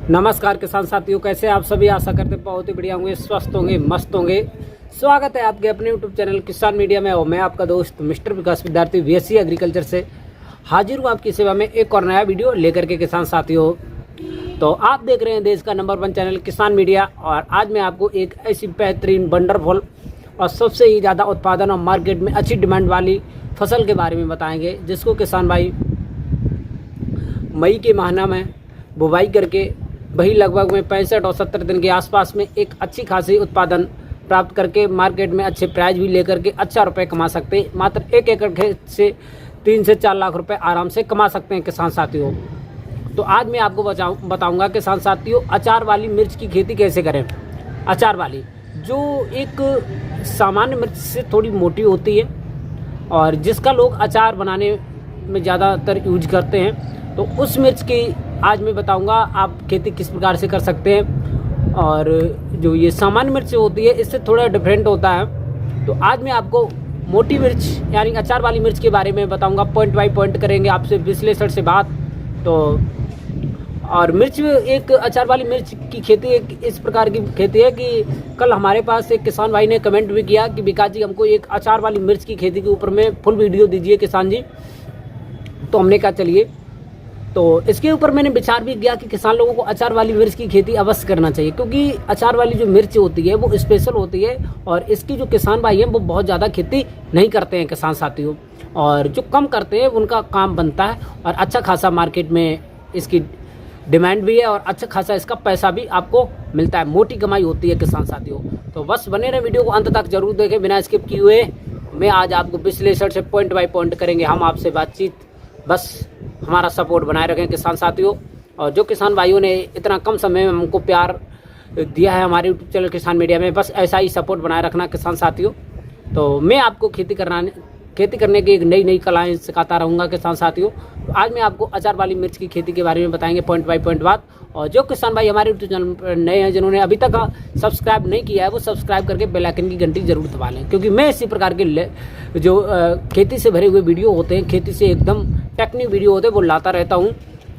नमस्कार किसान साथियों, कैसे आप सभी। आशा करते बहुत ही बढ़िया होंगे, स्वस्थ होंगे, मस्त होंगे। स्वागत है आपके अपने यूट्यूब चैनल किसान मीडिया में और मैं आपका दोस्त मिस्टर विकास विद्यार्थी बीएससी एग्रीकल्चर से हाजिर हूँ आपकी सेवा में एक और नया वीडियो लेकर के। किसान साथियों, तो आप देख रहे हैं देश का नंबर 1 चैनल किसान मीडिया और आज मैं आपको एक ऐसी बेहतरीन वंडरफुल और सबसे ही ज़्यादा उत्पादन और मार्केट में अच्छी डिमांड वाली फसल के बारे में बताएंगे, जिसको किसान भाई मई के महीना में बुवाई करके वही लगभग में 65 और 70 दिन के आसपास में एक अच्छी खासी उत्पादन प्राप्त करके मार्केट में अच्छे प्राइस भी लेकर के अच्छा रुपए कमा सकते हैं। मात्र 1 एकड़ खेत से 3 से 4 लाख रुपए आराम से कमा सकते हैं किसान साथियों। तो आज मैं आपको बताऊंगा किसान साथियों, अचार वाली मिर्च की खेती कैसे करें। अचार वाली जो एक सामान्य मिर्च से थोड़ी मोटी होती है और जिसका लोग अचार बनाने में ज़्यादातर यूज करते हैं, तो उस मिर्च की आज मैं बताऊंगा आप खेती किस प्रकार से कर सकते हैं। और जो ये सामान्य मिर्च होती है इससे थोड़ा डिफरेंट होता है। तो आज मैं आपको मोटी मिर्च यानी अचार वाली मिर्च के बारे में बताऊंगा, पॉइंट बाय पॉइंट करेंगे आपसे विश्लेषण से बात। तो और मिर्च एक अचार वाली मिर्च की खेती एक इस प्रकार की खेती है कि कल हमारे पास एक किसान भाई ने कमेंट भी किया कि विकास जी हमको एक अचार वाली मिर्च की खेती के ऊपर में फुल वीडियो दीजिए किसान जी। तो हमने कहा चलिए, तो इसके ऊपर मैंने विचार भी किया कि किसान लोगों को अचार वाली मिर्च की खेती अवश्य करना चाहिए, क्योंकि अचार वाली जो मिर्च होती है वो स्पेशल होती है और इसकी जो किसान भाई हैं वो बहुत ज़्यादा खेती नहीं करते हैं किसान साथियों, और जो कम करते हैं उनका काम बनता है और अच्छा खासा मार्केट में इसकी डिमांड भी है और अच्छा खासा इसका पैसा भी आपको मिलता है, मोटी कमाई होती है किसान साथियों। तो बस बने रहे, वीडियो को अंत तक जरूर देखें बिना स्किप किए हुए। मैं आज आपको विश्लेषण से पॉइंट बाय पॉइंट करेंगे हम आपसे बातचीत, बस हमारा सपोर्ट बनाए रखें किसान साथियों। और जो किसान भाइयों ने इतना कम समय में हमको प्यार दिया है हमारे यूट्यूब चैनल किसान मीडिया में, बस ऐसा ही सपोर्ट बनाए रखना किसान साथियों। तो मैं आपको खेती करने की एक नई कलाएं सिखाता रहूँगा किसान साथियों। तो आज मैं आपको अचार वाली मिर्च की खेती के बारे में बताएंगे पॉइंट बाय पॉइंट बात। और जो किसान भाई हमारे यूट्यूब चैनल पर नए हैं, जिन्होंने अभी तक सब्सक्राइब नहीं किया है, वो सब्सक्राइब करके बेल आइकन की घंटी जरूर दबा लें, क्योंकि मैं इसी प्रकार के जो खेती से भरे हुए वीडियो होते हैं, खेती से एकदम टेक्निक वीडियो होते हैं, वो लाता रहता हूँ।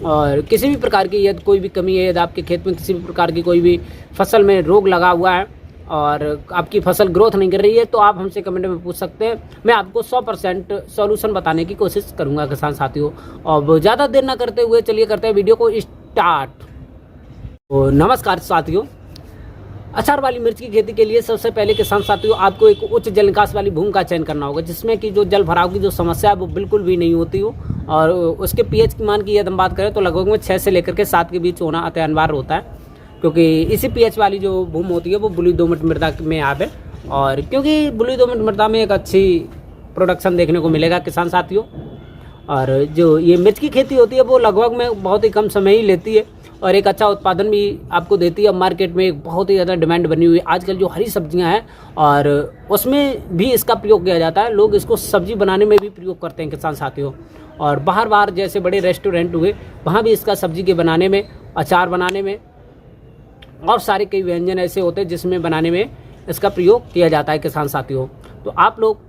और किसी भी प्रकार की यदि कोई भी कमी है, यदि आपके खेत में किसी भी प्रकार की कोई भी फसल में रोग लगा हुआ है और आपकी फसल ग्रोथ नहीं कर रही है, तो आप हमसे कमेंट में पूछ सकते हैं। मैं आपको 100% सॉल्यूशन बताने की कोशिश करूंगा किसान साथियों। और ज़्यादा देर ना करते हुए चलिए करते हैं वीडियो को स्टार्ट। तो नमस्कार साथियों, अचार वाली मिर्च की खेती के लिए सबसे पहले किसान साथियों आपको एक उच्च जल निकास वाली भूमि का चयन करना होगा, जिसमें कि जो जल भराव की जो समस्या है वो बिल्कुल भी नहीं होती हो। और उसके पीएच की मान की यदि हम बात करें तो लगभग में 6 से लेकर के 7 के बीच होना अति अनिवार्य होता है, क्योंकि इसी पीएच वाली जो भूमि होती है वो बलुई दोमट मृदा में आवे। और क्योंकि बलुई दोमट मृदा में एक अच्छी प्रोडक्शन देखने को मिलेगा किसान साथियों। और जो ये मिर्च की खेती होती है वो लगभग में बहुत ही कम समय ही लेती है और एक अच्छा उत्पादन भी आपको देती है। मार्केट में एक बहुत ही ज़्यादा डिमांड बनी हुई है आजकल जो हरी सब्जियां हैं, और उसमें भी इसका प्रयोग किया जाता है। लोग इसको सब्जी बनाने में भी प्रयोग करते हैं किसान साथियों। और बाहर जैसे बड़े रेस्टोरेंट हुए, वहाँ भी इसका सब्जी के बनाने में, अचार बनाने में और सारे कई व्यंजन ऐसे होते हैं जिसमें बनाने में इसका प्रयोग किया जाता है किसान साथियों। तो आप लोग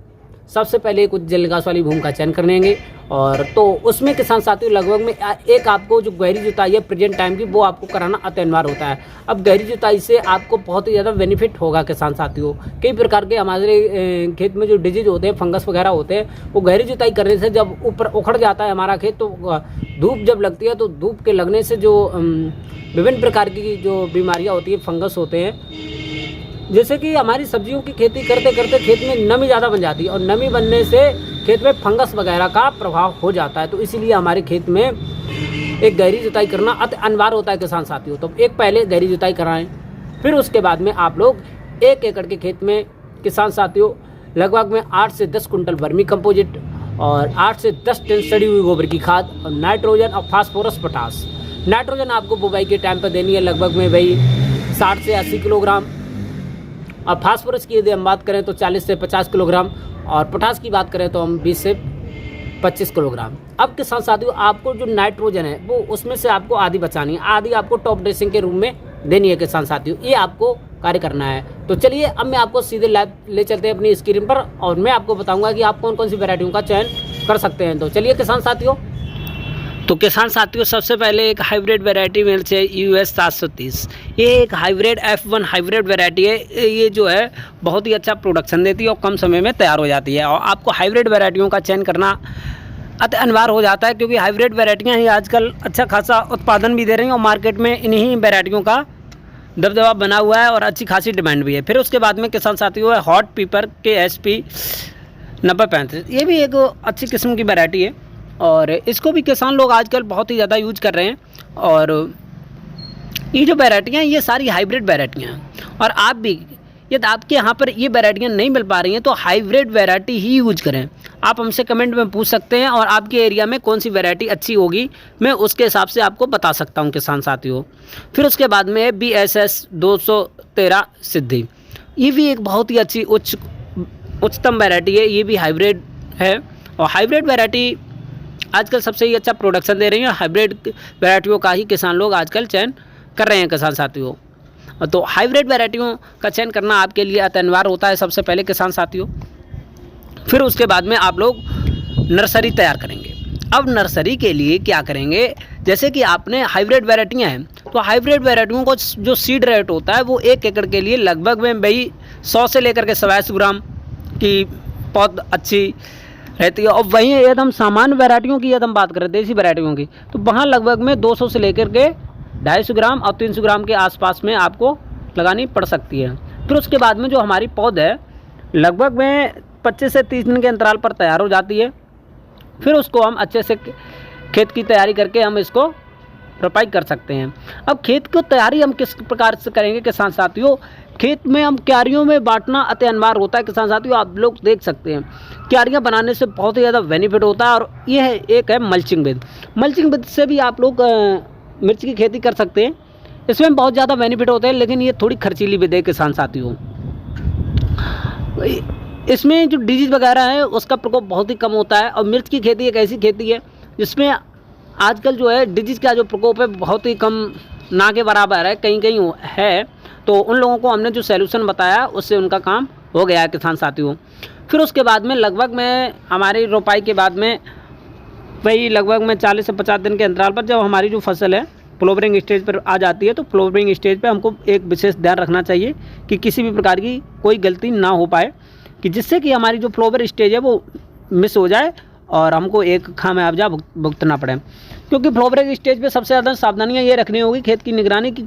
सबसे पहले कुछ जल निकास वाली भूमि का चयन करेंगे, और तो उसमें किसान साथियों लगभग में एक आपको जो गहरी जुताई है प्रेजेंट टाइम की, वो आपको कराना अति अनिवार्य होता है। अब गहरी जुताई से आपको बहुत ही ज़्यादा बेनिफिट होगा किसान साथियों। कई प्रकार के हमारे खेत में जो डिजीज होते हैं, फंगस वगैरह होते हैं, वो गहरी जुताई करने से जब ऊपर उखड़ जाता है हमारा खेत, तो धूप जब लगती है तो धूप के लगने से जो विभिन्न प्रकार की जो बीमारियाँ होती है, फंगस होते हैं, जैसे कि हमारी सब्जियों की खेती करते करते खेत में नमी ज़्यादा बन जाती है और नमी बनने से खेत में फंगस वगैरह का प्रभाव हो जाता है। तो इसीलिए हमारे खेत में एक गहरी जुताई करना अति अनिवार्य होता है किसान साथियों। तो एक पहले गहरी जुताई कराएं, फिर उसके बाद में आप लोग 1 एकड़ के खेत में किसान साथियों लगभग में 8 से 10 कुंटल वर्मी कंपोजिट और 8 से 10 टन सड़ी हुई गोबर की खाद और नाइट्रोजन और फास्फोरस पोटास। नाइट्रोजन आपको बुवाई के टाइम पर देनी है लगभग में वही 60 से 80 किलोग्राम, और फास्फोरस की यदि हम बात करें तो 40 से 50 किलोग्राम, और पोटास की बात करें तो हम 20 से 25 किलोग्राम। अब किसान साथियों आपको जो नाइट्रोजन है वो उसमें से आपको आधी बचानी है, आधी आपको टॉप ड्रेसिंग के रूप में देनी है किसान साथियों। ये आपको कार्य करना है। तो चलिए अब मैं आपको सीधे लाइव ले चलते हैं अपनी स्क्रीन पर और मैं आपको बताऊंगा कि आप कौन कौन सी वैरायटियों का चयन कर सकते हैं। तो चलिए किसान साथियों तो किसान साथियों, सबसे पहले एक हाइब्रिड वैरायटी मिर्च है US 730। ये एक हाइब्रिड F1 हाइब्रिड वैरायटी है। ये जो है बहुत ही अच्छा प्रोडक्शन देती है और कम समय में तैयार हो जाती है। और आपको हाइब्रिड वैरायटियों का चयन करना अति अनिवार्य हो जाता है, क्योंकि हाइब्रिड वैरायटियाँ ही आजकल अच्छा खासा उत्पादन भी दे रही हैं और मार्केट में इन्हीं वैरायटियों का दबदबा बना हुआ है और अच्छी खासी डिमांड भी है। फिर उसके बाद में किसान साथियों है हॉट पेपर KSP 9035। ये भी एक अच्छी किस्म की वैरायटी है और इसको भी किसान लोग आजकल बहुत ही ज़्यादा यूज कर रहे हैं। और ये जो वैरायटियाँ हैं ये सारी हाइब्रिड वैरायटियाँ हैं। और आप भी यदि आपके यहाँ पर ये वैरायटियाँ नहीं मिल पा रही हैं तो हाइब्रिड वैरायटी ही यूज करें। आप हमसे कमेंट में पूछ सकते हैं और आपके एरिया में कौन सी वैरायटी अच्छी होगी, मैं उसके हिसाब से आपको बता सकता हूँ किसान साथियों। फिर उसके बाद में BSS 213 सिद्धि। ये भी एक बहुत ही अच्छी उच्चतम वैरायटी है। ये भी हाइब्रिड है और हाइब्रिड वैरायटी आजकल सबसे ही अच्छा प्रोडक्शन दे रही है। हाइब्रिड वैरायटियों का ही किसान लोग आजकल चयन कर रहे हैं किसान साथियों। तो हाइब्रिड वैरायटियों का चयन करना आपके लिए अति अनिवार्य होता है सबसे पहले किसान साथियों। फिर उसके बाद में आप लोग नर्सरी तैयार करेंगे। अब नर्सरी के लिए क्या करेंगे, जैसे कि आपने हाइब्रिड वैरायटियाँ हैं तो हाइब्रिड वैरायटियों को जो सीड रेट होता है वो 1 एकड़ के लिए लगभग में भाई 100 से लेकर के 120 ग्राम की पौध अच्छी रहती है। और वहीं यदि हम सामान्य वैरायटियों की यदि हम बात करें, देसी वैरायटियों की, तो वहाँ लगभग में 200 से लेकर के 250 ग्राम और 300 ग्राम के आसपास में आपको लगानी पड़ सकती है। फिर उसके बाद में जो हमारी पौध है लगभग में 25 से 30 दिन के अंतराल पर तैयार हो जाती है। फिर उसको हम अच्छे से खेत की तैयारी करके हम इसको रोपाई कर सकते हैं। अब खेत की तैयारी हम किस प्रकार से करेंगे किसान साथियों, खेत में हम क्यारियों में बांटना अति अनिवार्य होता है किसान साथियों। आप लोग देख सकते हैं क्यारियाँ बनाने से बहुत ही ज़्यादा बेनिफिट होता है। और ये है एक है मल्चिंग विद। मल्चिंग विद से भी आप लोग मिर्च की खेती कर सकते हैं। इसमें बहुत ज़्यादा बेनिफिट होते हैं, लेकिन ये थोड़ी खर्चीली विधि है किसान साथियों। इसमें जो डिजीज वगैरह है उसका प्रकोप बहुत ही कम होता है। और मिर्च की खेती एक ऐसी खेती है जिसमें आजकल जो है डिजीज का जो प्रकोप है बहुत ही कम, ना के बराबर है, कहीं कहीं है। तो उन लोगों को हमने जो सैल्यूशन बताया उससे उनका काम हो गया है किसान साथियों। फिर उसके बाद में लगभग में हमारी रोपाई के बाद में वही लगभग में 40 से 50 दिन के अंतराल पर जब हमारी जो फसल है फ्लावरिंग स्टेज पर आ जाती है, तो फ्लावरिंग स्टेज पे हमको एक विशेष ध्यान रखना चाहिए कि किसी भी प्रकार की कोई गलती ना हो पाए, कि जिससे कि हमारी जो फ्लावर स्टेज है वो मिस हो जाए और हमको एक खामियाजा भुगतना पड़े। क्योंकि फ्लावरिंग स्टेज पे सबसे ज़्यादा सावधानियां ये रखनी होगी खेत की निगरानी की,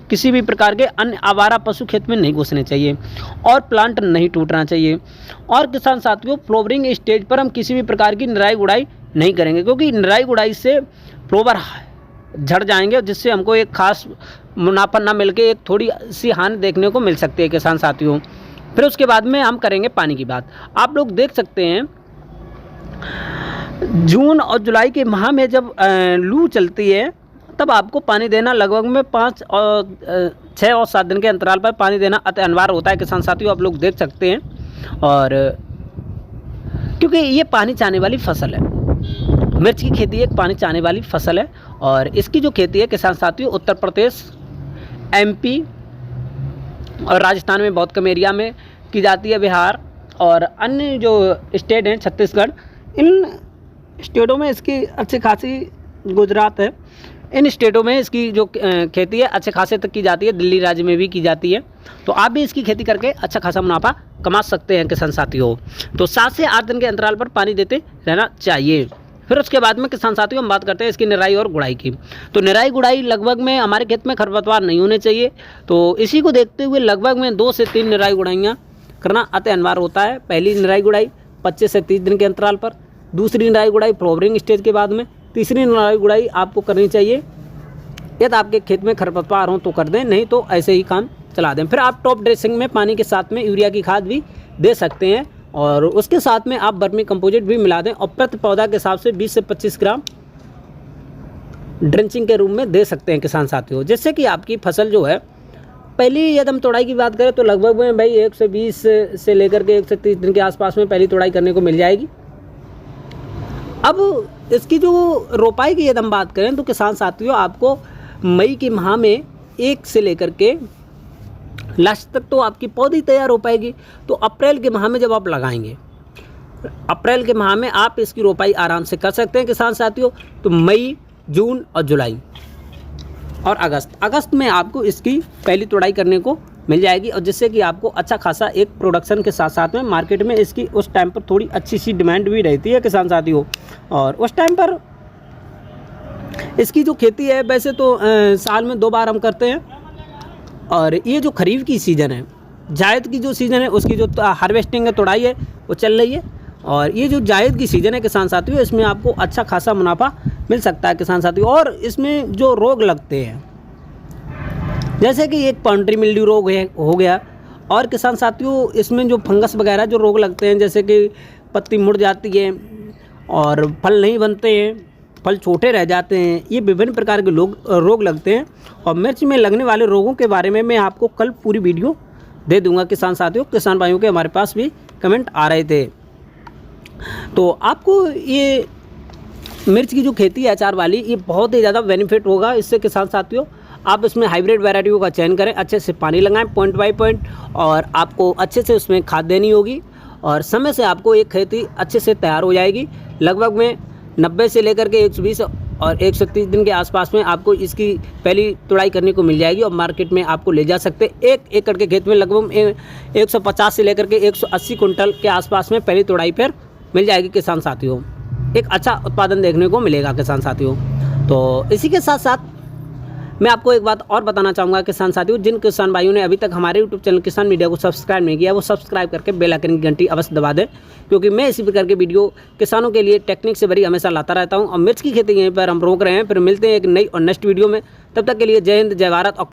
किसी भी प्रकार के अन्य आवारा पशु खेत में नहीं घुसने चाहिए और प्लांट नहीं टूटना चाहिए। और किसान साथियों, फ्लावरिंग स्टेज पर हम किसी भी प्रकार की निराई गुड़ाई नहीं करेंगे, क्योंकि निराई गुड़ाई से फ्लावर झड़ जाएंगे जिससे हमको एक खास मुनाफा ना मिलके एक थोड़ी सी हानि देखने को मिल सकती है किसान साथियों। फिर उसके बाद में हम करेंगे पानी की बात। आप लोग देख सकते हैं जून और जुलाई के माह में जब लू चलती है तब आपको पानी देना लगभग में 6 और 7 दिन के अंतराल पर पानी देना अति अनिवार्य होता है किसान साथियों। आप लोग देख सकते हैं। और क्योंकि ये पानी चाहने वाली फसल है, मिर्च की खेती एक पानी चाहने वाली फसल है। और इसकी जो खेती है किसान साथियों उत्तर प्रदेश, MP और राजस्थान में बहुत कम एरिया में की जाती है, बिहार और अन्य जो स्टेट हैं छत्तीसगढ़, इन स्टेटों में इसकी अच्छी खासी, गुजरात है, इन स्टेटों में इसकी जो खेती है अच्छे खासे तक की जाती है। दिल्ली राज्य में भी की जाती है। तो आप भी इसकी खेती करके अच्छा खासा मुनाफा कमा सकते हैं किसान साथियों। तो 7 से 8 दिन के अंतराल पर पानी देते रहना चाहिए। फिर उसके बाद में किसान साथियों हम बात करते हैं इसकी निराई और गुड़ाई की। तो निराई गुड़ाई लगभग में हमारे खेत में खरपतवार नहीं होने चाहिए, तो इसी को देखते हुए लगभग में 2 से 3 निराई गुड़ाइयाँ करना अति अनिवार्य होता है। पहली निराई गुड़ाई 25 से 30 दिन के अंतराल पर, दूसरी निराई गुड़ाई फ्लावरिंग स्टेज के बाद में, तीसरी निराई गुड़ाई आपको करनी चाहिए यदि आपके खेत में खरपतवार हो तो कर दें, नहीं तो ऐसे ही काम चला दें। फिर आप टॉप ड्रेसिंग में पानी के साथ में यूरिया की खाद भी दे सकते हैं और उसके साथ में आप वर्मी कंपोजिट भी मिला दें और प्रति पौधा के हिसाब से 20 से 25 ग्राम ड्रेंचिंग के रूप में दे सकते हैं किसान साथियों, जिससे कि आपकी फसल जो है, पहली यदि हम तोड़ाई की बात करें तो लगभग में भाई 120 से लेकर के 130 दिन के आसपास में पहली तोड़ाई करने को मिल जाएगी। अब इसकी जो रोपाई की यदि हम बात करें तो किसान साथियों आपको मई के माह में 1 से लेकर के लास्ट तक तो आपकी पौधी तैयार हो पाएगी। तो अप्रैल के माह में जब आप लगाएंगे अप्रैल के माह में आप इसकी रोपाई आराम से कर सकते हैं किसान साथियों। तो मई, जून और जुलाई और अगस्त में आपको इसकी पहली तोड़ाई करने को मिल जाएगी, और जिससे कि आपको अच्छा खासा एक प्रोडक्शन के साथ साथ में मार्केट में इसकी उस टाइम पर थोड़ी अच्छी सी डिमांड भी रहती है किसान साथियों। और उस टाइम पर इसकी जो खेती है वैसे तो साल में 2 बार हम करते हैं। और ये जो खरीफ की सीज़न है, जायद की जो सीज़न है, उसकी जो हार्वेस्टिंग है, तोड़ाई है, वो चल रही है। और ये जो जायद की सीज़न है किसान साथियों, इसमें आपको अच्छा खासा मुनाफा मिल सकता है किसान साथियों। और इसमें जो रोग लगते हैं, जैसे कि एक पाउंड्री मिल्ड्यू रोग हो गया, और किसान साथियों इसमें जो फंगस वगैरह जो रोग लगते हैं, जैसे कि पत्ती मुड़ जाती है और फल नहीं बनते हैं, फल छोटे रह जाते हैं, ये विभिन्न प्रकार के रोग लगते हैं। और मिर्च में लगने वाले रोगों के बारे में मैं आपको कल पूरी वीडियो दे दूंगा किसान साथियों। किसान भाइयों के हमारे पास भी कमेंट आ रहे थे। तो आपको ये मिर्च की जो खेती है अचार वाली, ये बहुत ही ज़्यादा बेनिफिट होगा इससे किसान साथियों। आप इसमें हाइब्रिड वैरायटियों का चयन करें, अच्छे से पानी लगाएं पॉइंट बाई पॉइंट, और आपको अच्छे से उसमें खाद देनी होगी, और समय से आपको एक खेती अच्छे से तैयार हो जाएगी। लगभग में 90 से लेकर के 120 और 130 दिन के आसपास में आपको इसकी पहली तुड़ाई करने को मिल जाएगी, और मार्केट में आपको ले जा सकते। 1 एकड़ के खेत में लगभग 150 से लेकर के 180 कुंटल के आसपास में पहली तुड़ाई पर मिल जाएगी किसान साथियों। एक अच्छा उत्पादन देखने को मिलेगा किसान साथियों। तो इसी के साथ साथ मैं आपको एक बात और बताना चाहूँगा किसान साथियों, जिन किसान भाइयों ने अभी तक हमारे यूट्यूब चैनल किसान मीडिया को सब्सक्राइब नहीं किया, वो सब्सक्राइब करके बेल आइकन की घंटी अवश्य दबा दें, क्योंकि मैं इसी प्रकार के वीडियो किसानों के लिए टेक्निक से भरी हमेशा लाता रहता हूँ। और मिर्च की खेती यहीं पर हम रोक रहे हैं, फिर मिलते हैं एक नई और नेक्स्ट वीडियो में। तब तक के लिए जय हिंद, जय भारत।